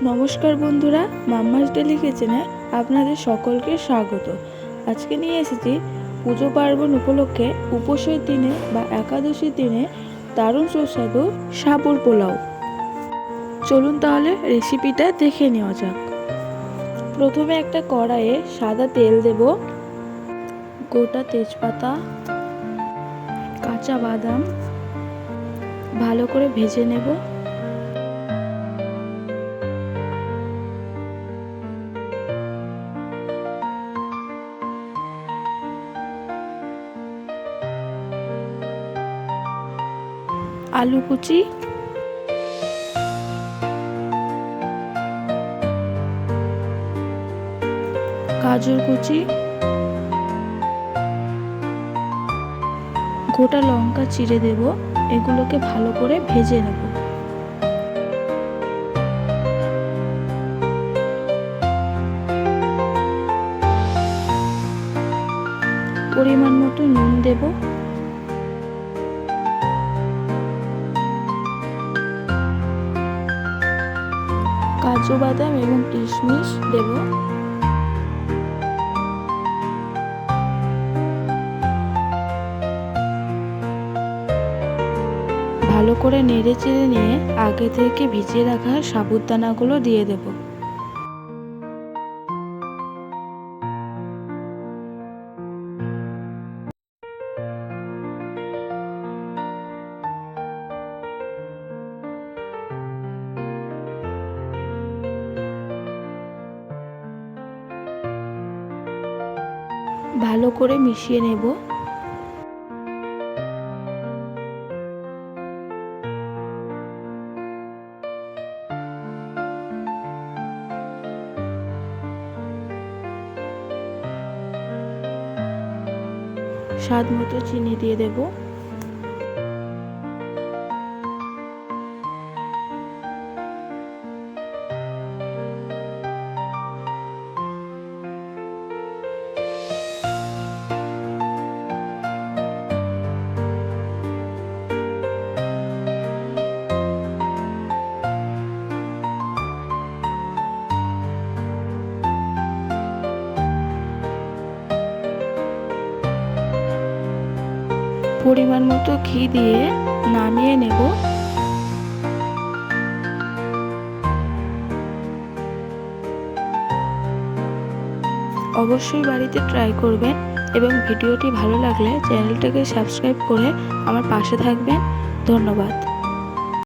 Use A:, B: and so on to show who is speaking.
A: নমস্কার বন্ধুরা, mamma's daily কিচেনে আপনাদের সকলকে স্বাগত। আজকে নিয়ে এসেছি পুজো পার্বণ উপলক্ষে উপোসের দিনে বা একাদশীর দিনে দারুণ সুস্বাদু সাবুর পোলাও। চলুন তাহলে রেসিপিটা দেখে নেওয়া যাক। প্রথমে একটা কড়াইয়ে সাদা তেল দেব, গোটা তেজপাতা, কাঁচা বাদাম ভালো করে ভেজে নেব। আলু কুচি, গাজর কুচি, গোটা লঙ্কা চিড়ে দেব। এগুলোকে ভালো করে ভেজে নেব। পরিমাণ মতো নুন দেব। কাজু বাদাম এবং কিশমিশ দেব। ভালো করে নেড়ে চেড়ে নিয়ে আগে থেকে ভিজিয়ে রাখা সাবুদানাগুলো দিয়ে দেব। ভালো করে মিশিয়ে নেব। স্বাদ মতো চিনি দিয়ে দেব। পরিমাণ মতো ঘি দিয়ে নামিয়ে নেব। অবশ্যই বাড়িতে ট্রাই করবেন এবং ভিডিওটি ভালো লাগলে চ্যানেলটাকে সাবস্ক্রাইব করে আমার পাশে থাকবেন। ধন্যবাদ।